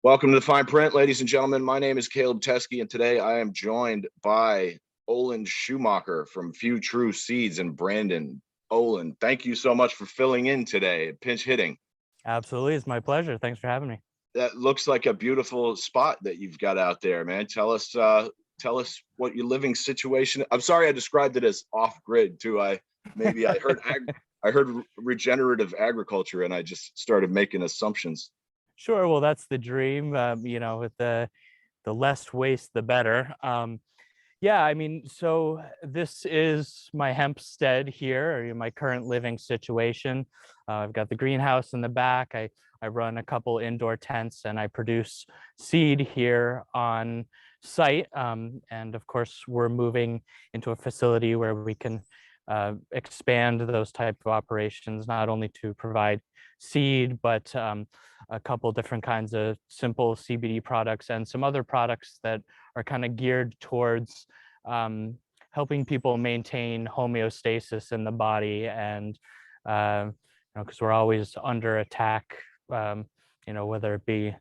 Welcome to the Fine Print, ladies and gentlemen. My name is Caleb Teskey, and today I am joined by Olin Schumacher from Few True Seeds in Brandon. Olin, thank you so much for filling in today, pinch hitting. Absolutely. It's my pleasure. Thanks for having me. That looks like a beautiful spot that you've got out there, man. Tell us what your living situation. I'm sorry I described it as off grid too. I heard regenerative agriculture and I just started making assumptions. Sure. Well, that's the dream. With the less waste, the better. Yeah, I mean, so this is my hemp stead here, or my current living situation. I've got the greenhouse in the back. I run a couple indoor tents and I produce seed here on site. And of course, we're moving into a facility where we can expand those type of operations, not only to provide seed, but a couple different kinds of simple CBD products and some other products that are kind of geared towards helping people maintain homeostasis in the body, and because we're always under attack, whether it be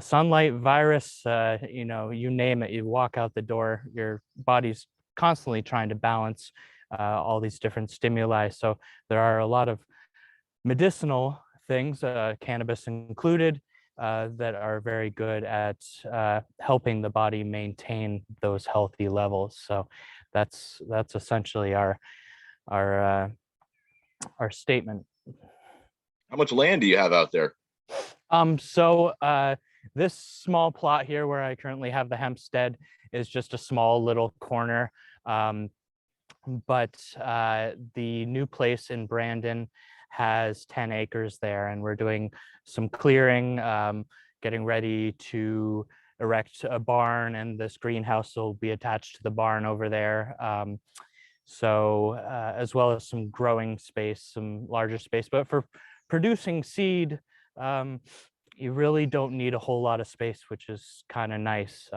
sunlight, virus, you name it. You walk out the door, your body's constantly trying to balance all these different stimuli. So there are a lot of medicinal things, cannabis included, that are very good at helping the body maintain those healthy levels. So that's essentially our statement. How much land do you have out there? So this small plot here where I currently have the hempstead is just a small little corner. But the new place in Brandon has 10 acres there, and we're doing some clearing, getting ready to erect a barn, and this greenhouse will be attached to the barn over there. So as well as some growing space, some larger space. But for producing seed, you really don't need a whole lot of space, which is kind of nice.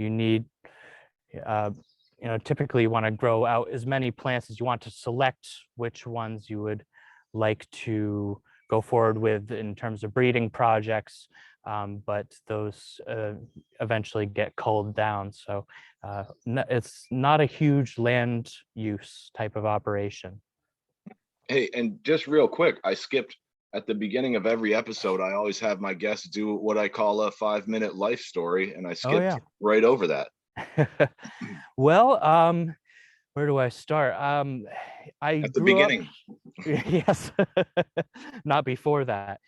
You need typically you want to grow out as many plants as you want to select which ones you would like to go forward with in terms of breeding projects, but those eventually get culled down. So it's not a huge land use type of operation. Hey, and just real quick, I skipped at the beginning of every episode. I always have my guests do what I call a 5-minute life story, and I skipped right over that. Well, where do I start? I at the grew beginning. Yes, not before that.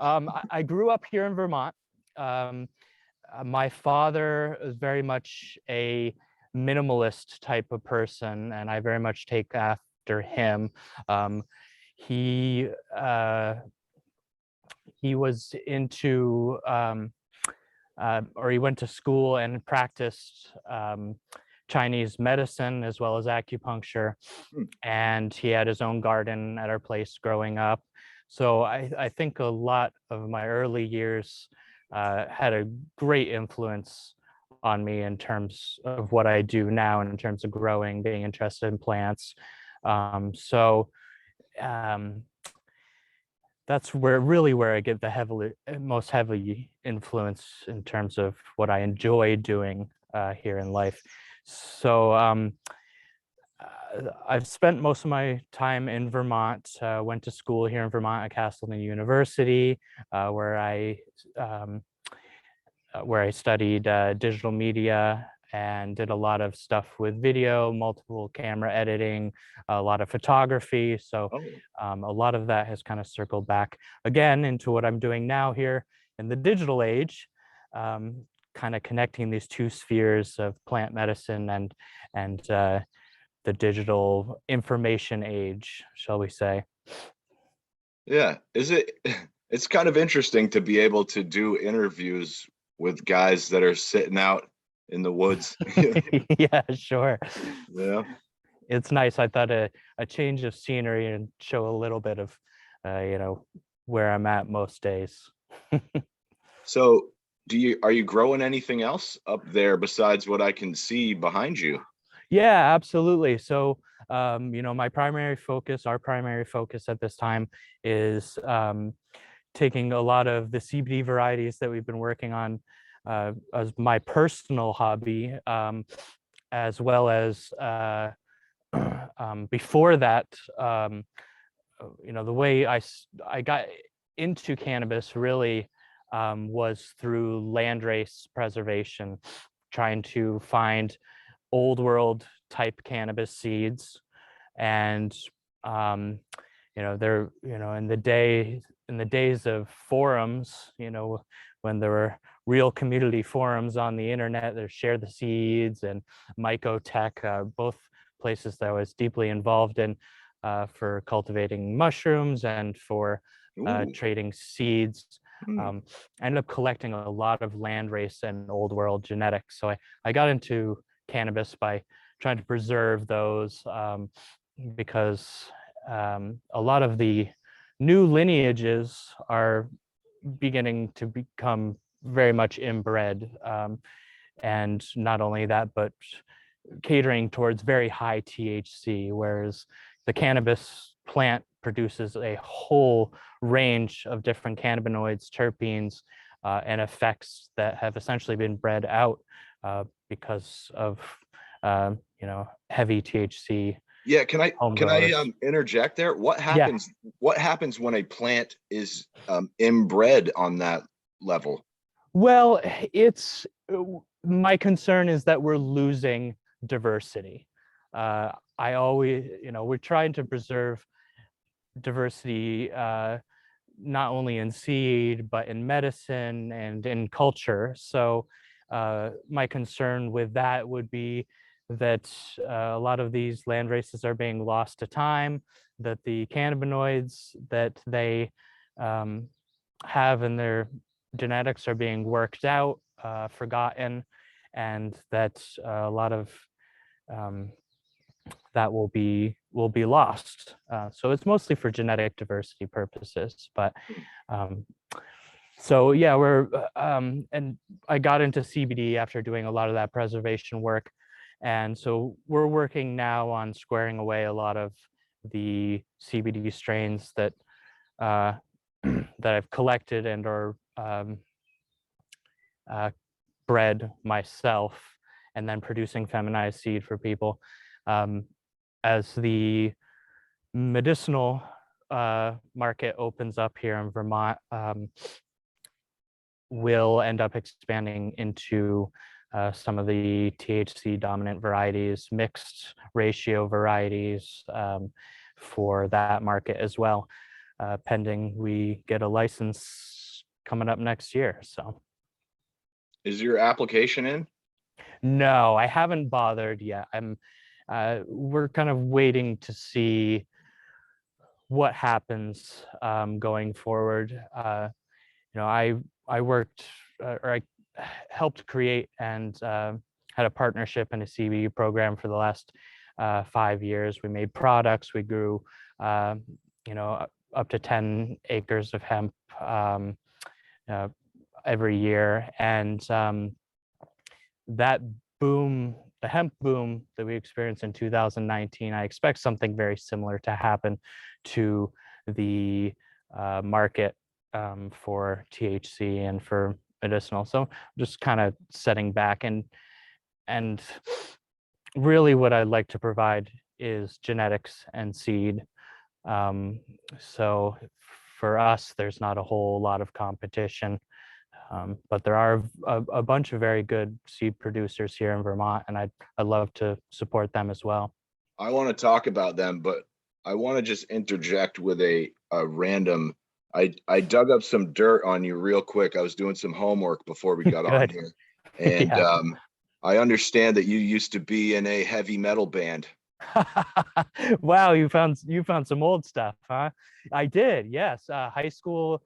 I grew up here in Vermont. My father is very much a minimalist type of person, and I very much take after him. He was into or he went to school and practiced Chinese medicine as well as acupuncture. And he had his own garden at our place growing up. So I think a lot of my early years had a great influence on me in terms of what I do now, in terms of growing, being interested in plants. That's where I get the most heavily influence in terms of what I enjoy doing here in life. So I've spent most of my time in Vermont. Went to school here in Vermont at Castleton University, where I studied digital media and did a lot of stuff with video, multiple camera editing, a lot of photography. So a lot of that has kind of circled back again into what I'm doing now here in the digital age, kind of connecting these two spheres of plant medicine and the digital information age, shall we say. Yeah. It's kind of interesting to be able to do interviews with guys that are sitting out in the woods. Yeah, sure. Yeah. It's nice. I thought a change of scenery and show a little bit of, where I'm at most days. So are you growing anything else up there besides what I can see behind you? Yeah, absolutely. So, our primary focus at this time is taking a lot of the CBD varieties that we've been working on as my personal hobby, as well as before that, the way I got into cannabis really was through landrace preservation, trying to find old world type cannabis seeds. And they're in the days of forums, when there were real community forums on the internet that share the seeds, and Mycotech, both places that I was deeply involved in for cultivating mushrooms and for Ooh. trading seeds. Mm. I ended up collecting a lot of landrace and old world genetics. So I got into cannabis by trying to preserve those, because a lot of the new lineages are beginning to become very much inbred. And not only that, but catering towards very high THC, whereas the cannabis plant produces a whole range of different cannabinoids, terpenes, and effects that have essentially been bred out because of heavy THC Yeah, can I homegrowers. interject there? What Yeah. happens when a plant is inbred on that level? Well, it's my concern is that we're losing diversity. I always, we're trying to preserve diversity, not only in seed, but in medicine and in culture. So my concern with that would be that a lot of these land races are being lost to time, that the cannabinoids that they have in their genetics are being worked out, forgotten, and that a lot of um, that will be lost. So it's mostly for genetic diversity purposes. But so yeah, and I got into CBD after doing a lot of that preservation work, and so we're working now on squaring away a lot of the CBD strains that that I've collected and or bred myself, and then producing feminized seed for people. As the medicinal market opens up here in Vermont, we'll end up expanding into some of the THC dominant varieties, mixed ratio varieties for that market as well, pending we get a license coming up next year. So. Is your application in? No, I haven't bothered yet. We're kind of waiting to see what happens going forward. I worked or I helped create and had a partnership in a CBD program for the last 5 years. We made products. We grew, up to 10 acres of hemp every year, and that boom, the hemp boom that we experienced in 2019, I expect something very similar to happen to the market for THC and for medicinal. So just kind of setting back, and really what I'd like to provide is genetics and seed. So for us, there's not a whole lot of competition. But there are a bunch of very good seed producers here in Vermont, and I'd love to support them as well. I want to talk about them, but I want to just interject with a random. I dug up some dirt on you real quick. I was doing some homework before we got on Good. here, and Yeah. I understand that you used to be in a heavy metal band. Wow, you found some old stuff, huh? I did, yes. High school,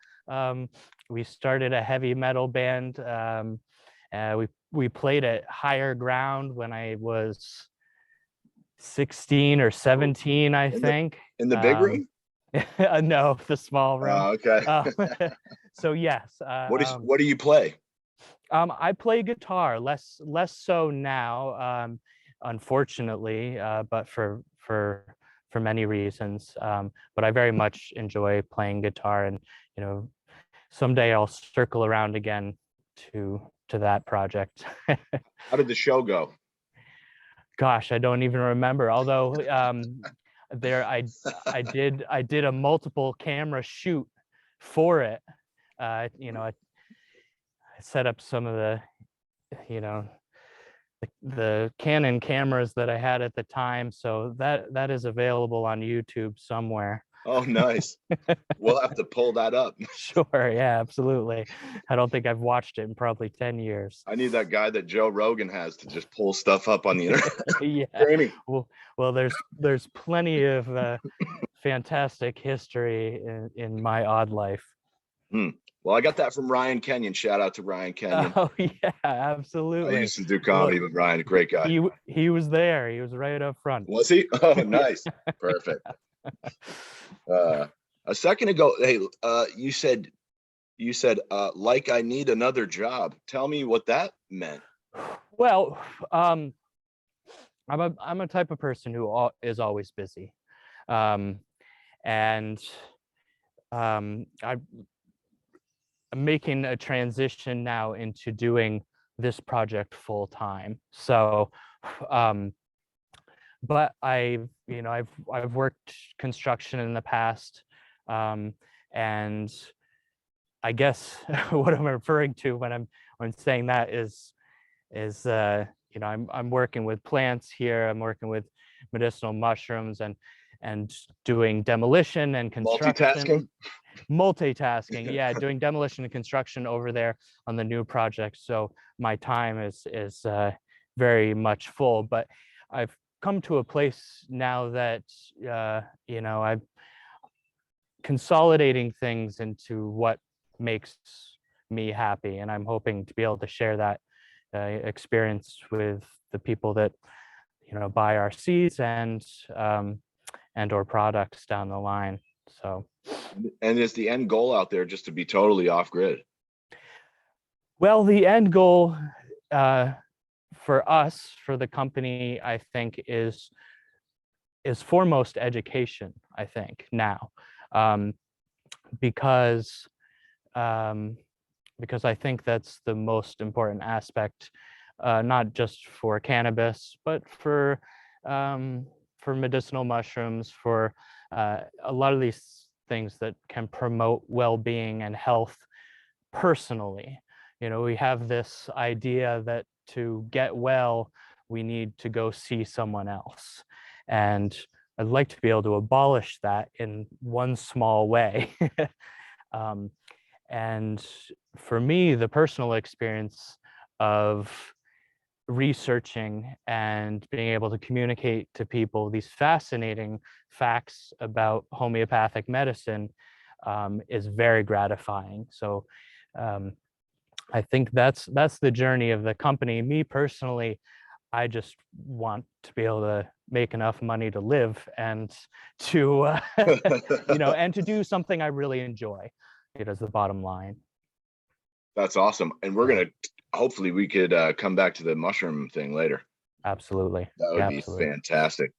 we started a heavy metal band. We played at Higher Ground when I was 16 or 17, I In the think. in the big room? No, the small room. Oh, okay. So yes, What do you play? I play guitar, less so now, unfortunately, but for many reasons. But I very much enjoy playing guitar, and you know, someday I'll circle around again to that project. How did the show go? Gosh, I don't even remember. Although there I did a multiple camera shoot for it. I set up some of the you know the Canon cameras that I had at the time, so that is available on YouTube somewhere. Oh, nice. We'll have to pull that up. Sure, yeah, absolutely. I don't think I've watched it in probably 10 years. I need that guy that Joe Rogan has to just pull stuff up on the internet. Yeah. Jamie. Well, there's plenty of fantastic history in my odd life. Well, I got that from Ryan Kenyon. Shout out to Ryan Kenyon. Oh yeah, I absolutely. used to do comedy with Ryan. A great guy. He was there. He was right up front. Was he? Oh, nice. Perfect. A second ago, hey, you said like I need another job. Tell me what that meant. Well, I'm a type of person who is always busy, and I'm making a transition now into doing this project full time. So, but I've worked construction in the past, and I guess what I'm referring to when I'm saying that is I'm working with plants here. I'm working with medicinal mushrooms and doing demolition and construction. Multitasking, yeah, doing demolition and construction over there on the new project. So my time is very much full, but I've come to a place now that I'm consolidating things into what makes me happy, and I'm hoping to be able to share that experience with the people that buy our seeds and or products down the line. So, and is the end goal out there just to be totally off grid? Well, the end goal for us, for the company, I think is foremost education. I think now, because I think that's the most important aspect, not just for cannabis, but for medicinal mushrooms, for a lot of these things that can promote well-being and health personally. We have this idea that to get well, we need to go see someone else. And I'd like to be able to abolish that in one small way. And for me, the personal experience of researching and being able to communicate to people these fascinating facts about homeopathic medicine is very gratifying. So I think that's the journey of the company. Me personally, I just want to be able to make enough money to live and to and to do something I really enjoy. As the bottom line. That's awesome. And we're gonna hopefully we could come back to the mushroom thing later. Absolutely. That would be fantastic.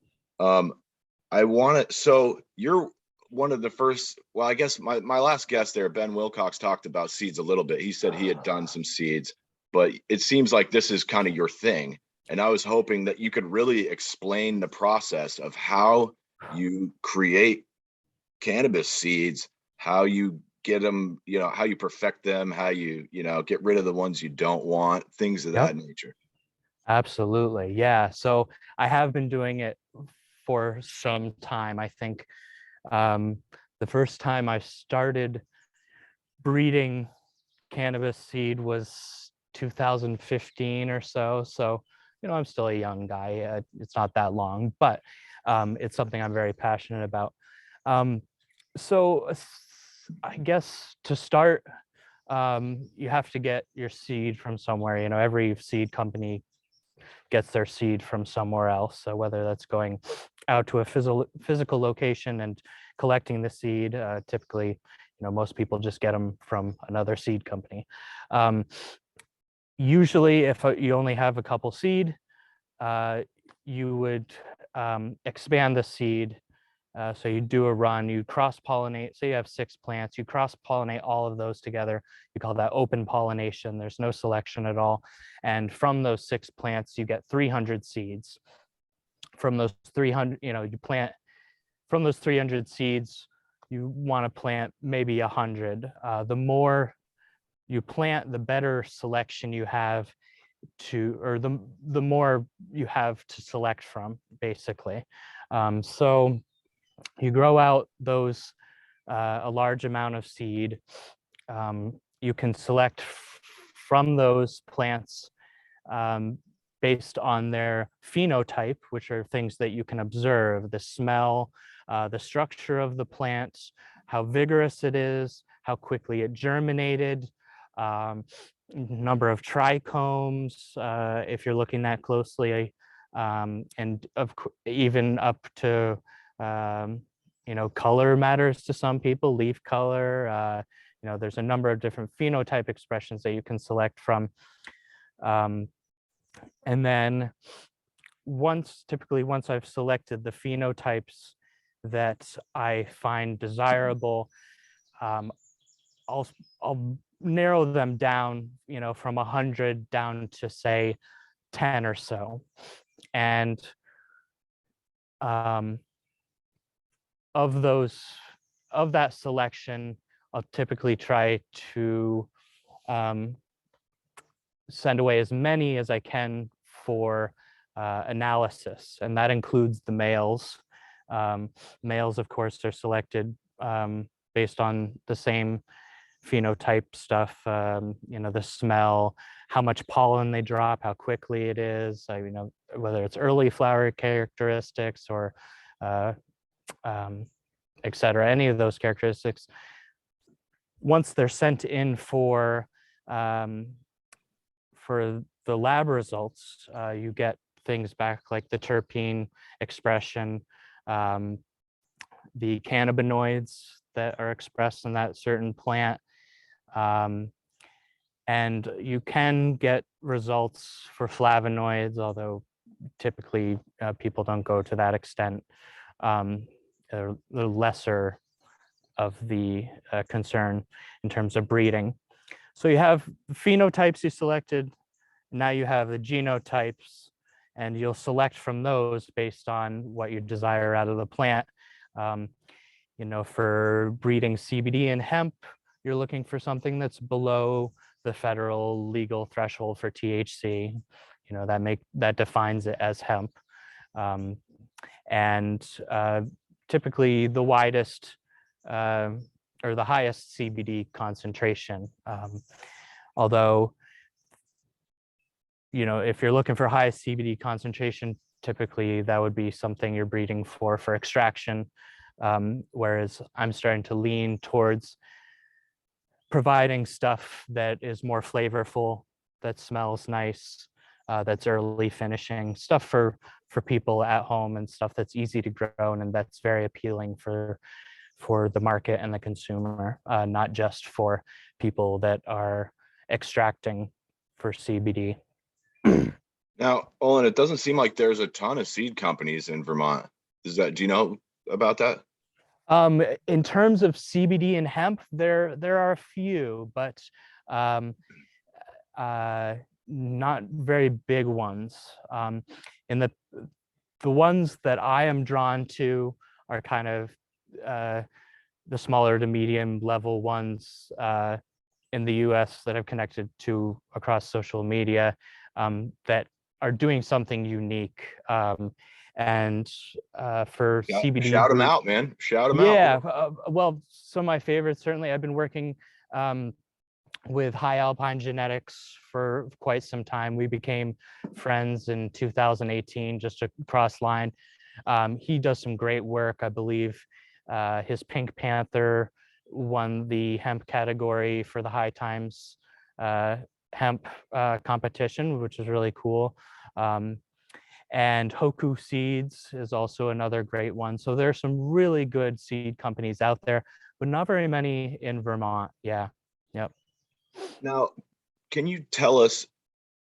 So you're one of the first, well, I guess my last guest there, Ben Wilcox, talked about seeds a little bit. He said he had done some seeds, but it seems like this is kind of your thing. And I was hoping that you could really explain the process of how you create cannabis seeds, how you get them, how you perfect them, how you get rid of the ones you don't want, things of that nature. Absolutely. Yeah. So I have been doing it for some time. I think the first time I started breeding cannabis seed was 2015 or so. So, I'm still a young guy. It's not that long, but it's something I'm very passionate about. So I guess to start, you have to get your seed from somewhere. Every seed company gets their seed from somewhere else. So whether that's going out to a physical location and collecting the seed, typically, most people just get them from another seed company. Usually, if you only have a couple seed, you would expand the seed So you do a run, you cross-pollinate, say you have 6 plants, you cross-pollinate all of those together. You call that open pollination. There's no selection at all. And from those 6 plants, you get 300 seeds. From those 300, you plant, from those 300 seeds, you want to plant maybe 100. The more you plant, the better selection you have or the more you have to select from, basically. So you grow out those a large amount of seed. You can select from those plants based on their phenotype, which are things that you can observe: the smell, the structure of the plant, how vigorous it is, how quickly it germinated, number of trichomes, if you're looking that closely, and even up to color matters to some people, leaf color. There's a number of different phenotype expressions that you can select from. And then typically once I've selected the phenotypes that I find desirable, I'll narrow them down, from 100 down to, say, 10 or so. And of that selection, I'll typically try to send away as many as I can for analysis, and that includes the males. Males, of course, are selected based on the same phenotype stuff, the smell, how much pollen they drop, how quickly it is, whether it's early flower characteristics or et cetera, any of those characteristics. Once they're sent in for the lab results, you get things back like the terpene expression, the cannabinoids that are expressed in that certain plant. And you can get results for flavonoids, although typically people don't go to that extent. They're the lesser of the concern in terms of breeding. So you have phenotypes you selected. Now you have the genotypes, and you'll select from those based on what you desire out of the plant. For breeding CBD and hemp, you're looking for something that's below the federal legal threshold for THC. That defines it as hemp. And typically the widest or the highest CBD concentration. Although, if you're looking for highest CBD concentration, typically that would be something you're breeding for extraction. Whereas I'm starting to lean towards providing stuff that is more flavorful, that smells nice, that's early finishing, stuff for people at home, and stuff that's easy to grow and that's very appealing for the market and the consumer, not just for people that are extracting for CBD. Now, Olin, it doesn't seem like there's a ton of seed companies in Vermont. Do you know about that? In terms of CBD and hemp, there are a few, but not very big ones. In the ones that I am drawn to are kind of the smaller to medium level ones in the US that I've connected to across social media that are doing something unique. And for CBD, shout them out, man. Shout them out. Yeah, well, some of my favorites, certainly. I've been working with High Alpine Genetics for quite some time. We became friends in 2018, just across line. He does some great work. I believe his Pink Panther won the hemp category for the High Times hemp competition, which is really cool. And Hoku Seeds is also another great one. So there's some really good seed companies out there, but not very many in Vermont. Yeah. Yep. Now, can you tell us,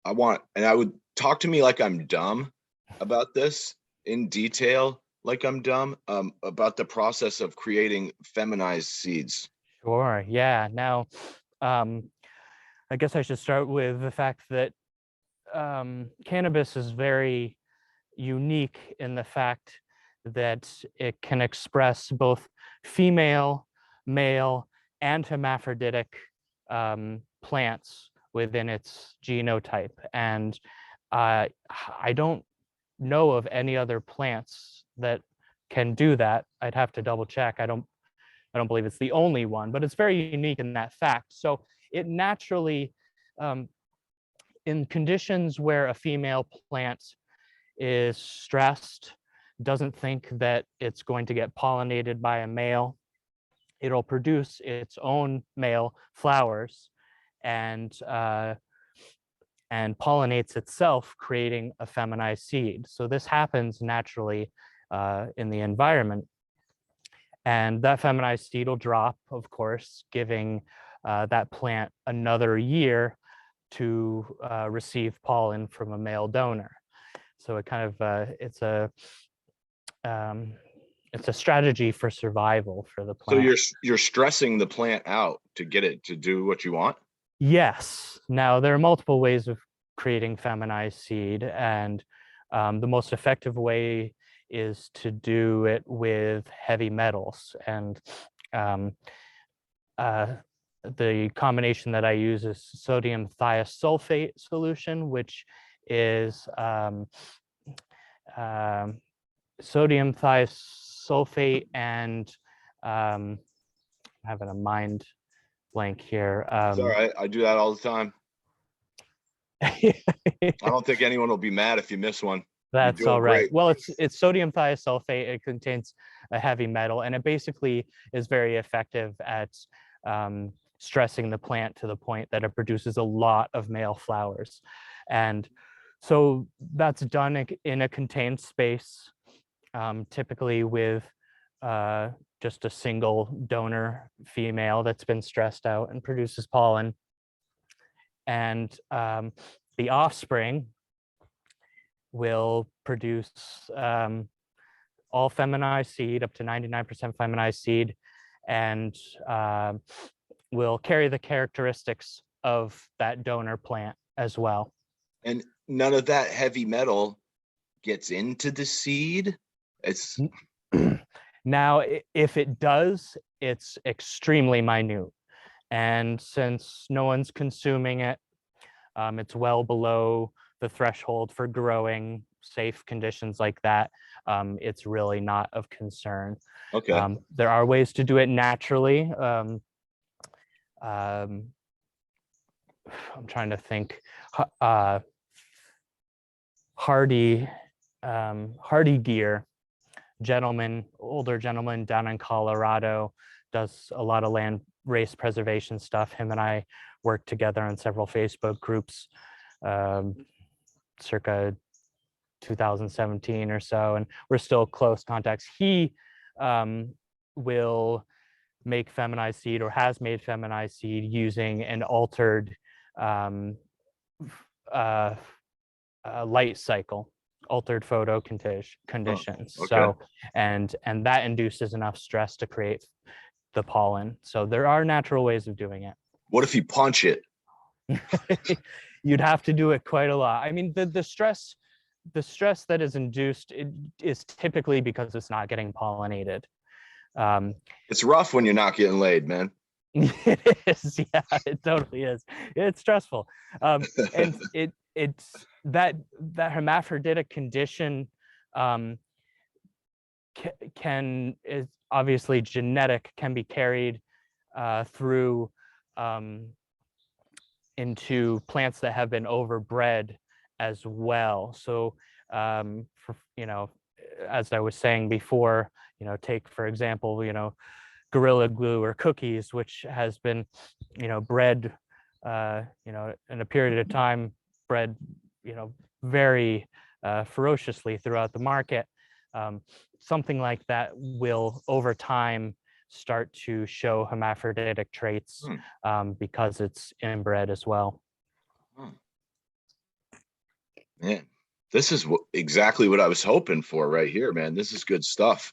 I would talk to me like I'm dumb about this in detail. like I'm dumb, about the process of creating feminized seeds. Sure. Yeah. Now, um, I guess I should start with the fact that cannabis is very unique in the fact that it can express both female, male, and hermaphroditic plants within its genotype. And I don't know of any other plants that can do that. I'd have to double check. I don't believe it's the only one, but it's very unique in that fact. So it naturally, um, in conditions where a female plant is stressed, doesn't think that it's going to get pollinated by a male, it'll produce its own male flowers and and pollinates itself, creating a feminized seed. So this happens naturally in the environment. And that feminized seed will drop, of course, giving that plant another year to receive pollen from a male donor. So it kind of it's a strategy for survival for the So plant. you're stressing the plant out to get it to do what you want. Yes. Now there are multiple ways of creating feminized seed, and the most effective way is to do it with heavy metals. And the combination that I use is sodium thiosulfate solution, which is sodium thiosulfate and I'm having a mind blank here. It's all right. I do that all the time. I don't think anyone will be mad if you miss one. That's all right. Great. Well, it's sodium thiosulfate. It contains a heavy metal, and it basically is very effective at stressing the plant to the point that it produces a lot of male flowers. And so that's done in a contained space, typically with just a single donor female that's been stressed out and produces pollen. And the offspring will produce all feminized seed, up to 99% feminized seed, and will carry the characteristics of that donor plant as well. And none of that heavy metal gets into the seed. It's now, if it does, it's extremely minute. And since no one's consuming it, it's well below the threshold for growing safe conditions like that. It's really not of concern. okay. There are ways to do it naturally. I'm trying to think. Hardy Gear, older gentleman down in Colorado, does a lot of land race preservation stuff. Him and I worked together on several Facebook groups, circa 2017 or so, and we're still close contacts. He will make feminized seed, or has made feminized seed, using an altered light cycle, altered photo conditions. Okay. So and that induces enough stress to create the pollen. So there are natural ways of doing it. What if you punch it? You'd have to do it quite a lot. I mean, the stress that is induced is typically because it's not getting pollinated. It's rough when you're not getting laid, man. It is, yeah, it totally is. It's stressful, and it's that hermaphroditic condition is obviously genetic, can be carried through into plants that have been overbred as well. So for, as I was saying before, take for example, Gorilla Glue or cookies, which has been bred in a period of time, bred very ferociously throughout the market. Something like that will over time start to show hermaphroditic traits because it's inbred as well. Yeah, This is exactly what I was hoping for right here, man. This is good stuff.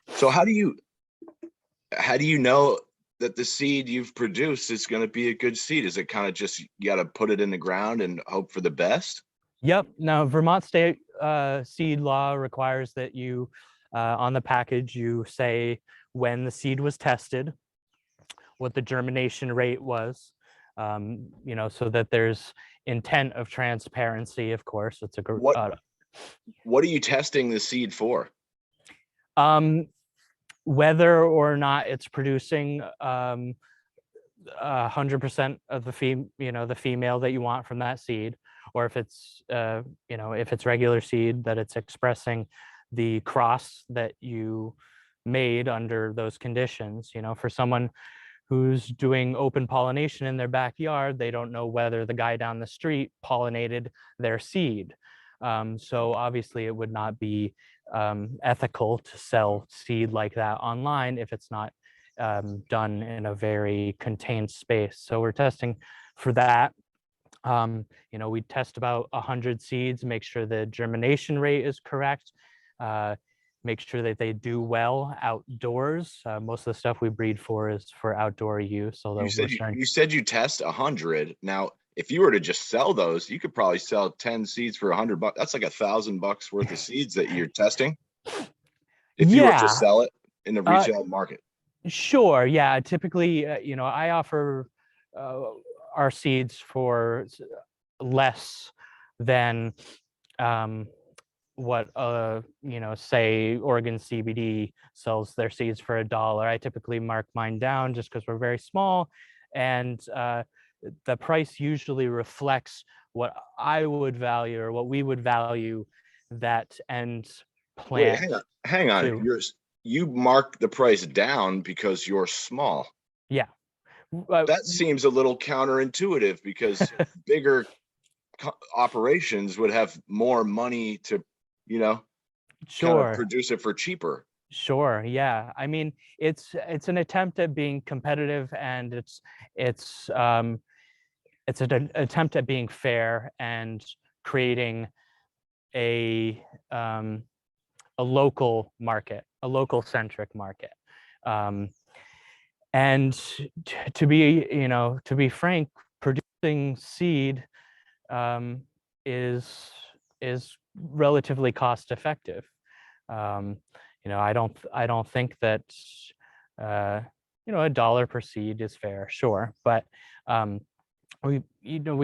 So how do you know that the seed you've produced is going to be a good seed? Is it kind of just you got to put it in the ground and hope for the best? Yep. Now, Vermont state seed law requires that you, on the package, you say when the seed was tested, what the germination rate was, so that there's intent of transparency. Of course, it's a What are you testing the seed for? Whether or not it's producing 100% of the female that you want from that seed, or if it's if it's regular seed, that it's expressing the cross that you made under those conditions. For someone who's doing open pollination in their backyard, they don't know whether the guy down the street pollinated their seed. So obviously it would not be ethical to sell seed like that online if it's not done in a very contained space. So we're testing for that. We test about 100 seeds, make sure the germination rate is correct, make sure that they do well outdoors. Most of the stuff we breed for is for outdoor use. Although You said you test 100. Now, if you were to just sell those, you could probably sell 10 seeds for $100. That's like $1,000 worth of seeds that you're testing. If you were to sell it in the retail market. Sure. Yeah. Typically, I offer our seeds for less than what say Oregon CBD sells their seeds for $1. I typically mark mine down just because we're very small, and the price usually reflects what I would value or what we would value that end plant. Wait, hang on. You mark the price down because you're small. Yeah. That seems a little counterintuitive because bigger operations would have more money to, kind of produce it for cheaper. Sure. Yeah. I mean, it's an attempt at being competitive, and it's an attempt at being fair and creating a local market, a local centric market. And to be frank, producing seed is relatively cost effective. I don't think that $1 per seed is fair, sure, but we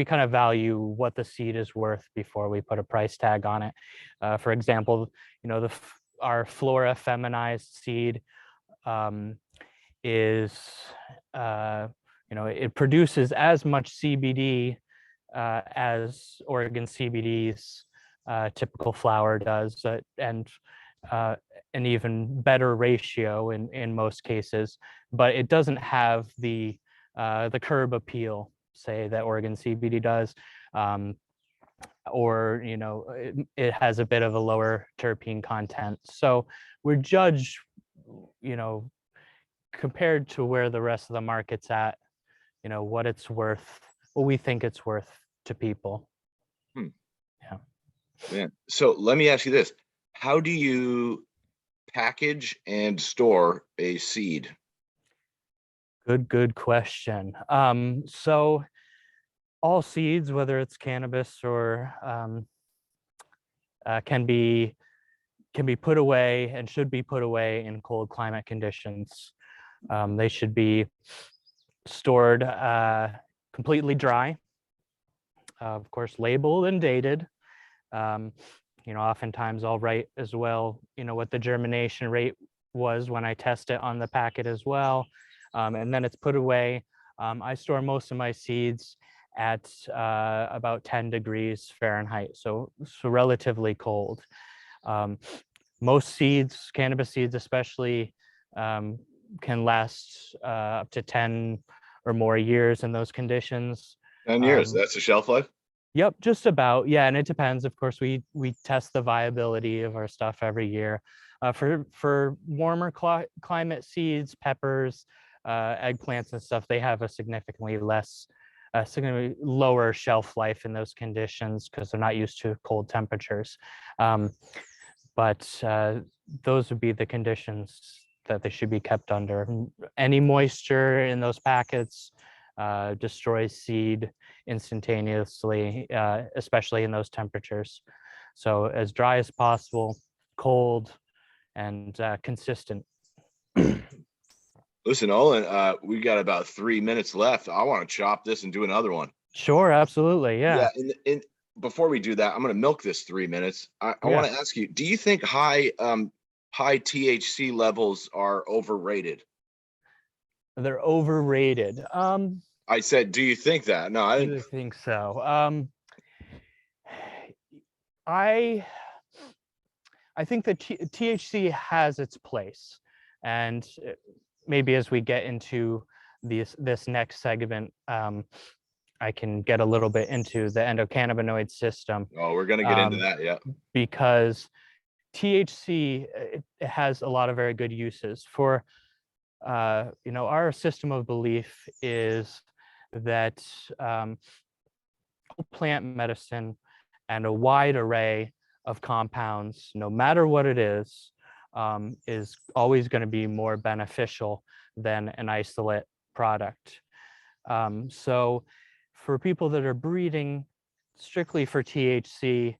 kind of value what the seed is worth before we put a price tag on it. For example, our Flora Feminized seed is it produces as much CBD as Oregon CBD's typical flower does, and an even better ratio in most cases, but it doesn't have the curb appeal, say, that Oregon CBD does, or it has a bit of a lower terpene content. So we're judged, compared to where the rest of the market's at, what it's worth, what we think it's worth to people. Yeah. Man. So let me ask you this. How do you package and store a seed? Good question. So all seeds, whether it's cannabis or can be put away and should be put away in cold climate conditions. They should be stored completely dry, of course, labeled and dated. Oftentimes I'll write as well, what the germination rate was when I test it on the packet as well. And then it's put away. I store most of my seeds at about 10 degrees Fahrenheit, so relatively cold. Most seeds, cannabis seeds especially, can last up to 10 or more years in those conditions. 10 years, that's a shelf life? Yep, just about. Yeah, and it depends. Of course, we test the viability of our stuff every year. For warmer climate seeds, peppers, eggplants and stuff, they have a significantly less significantly lower shelf life in those conditions because they're not used to cold temperatures. But those would be the conditions that they should be kept under. Any moisture in those packets destroys seed instantaneously, especially in those temperatures. So as dry as possible, cold, and consistent. Listen, Olin, we got about 3 minutes left. I want to chop this and do another one. Sure, absolutely, yeah. And before we do that, I'm going to milk this 3 minutes. I Yeah. want to ask you: do you think high THC levels are overrated? They're overrated. I said, do you think that? No, I I didn't. really think so. I think that THC has its place, and maybe as we get into this next segment, I can get a little bit into the endocannabinoid system. Oh, we're going to get into that. Yeah. Because THC it has a lot of very good uses for. Our system of belief is that plant medicine and a wide array of compounds, no matter what it is always going to be more beneficial than an isolate product. So for people that are breeding strictly for THC,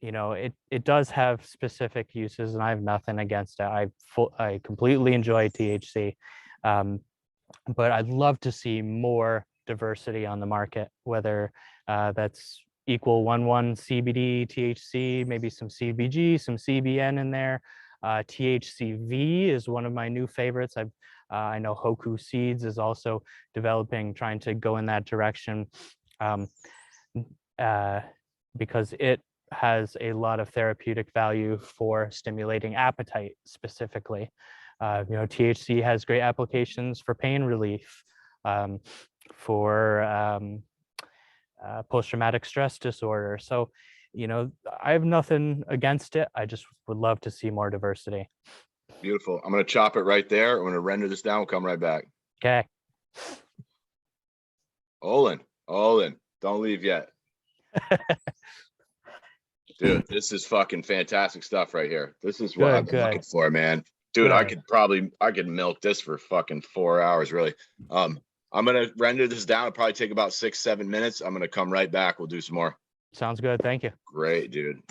it does have specific uses, and I have nothing against it. I completely enjoy THC, but I'd love to see more diversity on the market, whether that's equal 1,1 CBD, THC, maybe some CBG, some CBN in there. THCV is one of my new favorites. I know Hoku Seeds is also trying to go in that direction, because it has a lot of therapeutic value for stimulating appetite specifically. THC has great applications for pain relief, for post-traumatic stress disorder. So, I have nothing against it. I just would love to see more diversity. Beautiful. I'm going to chop it right there. I'm going to render this down. We'll come right back. Okay. Olin, don't leave yet. Dude, this is fucking fantastic stuff right here. This is what I've been looking for, man. Dude, Good. I could milk this for fucking 4 hours, really. I'm gonna render this down. It'll probably take about 6-7 minutes. I'm gonna come right back. We'll do some more. Sounds good. Thank you. Great, dude.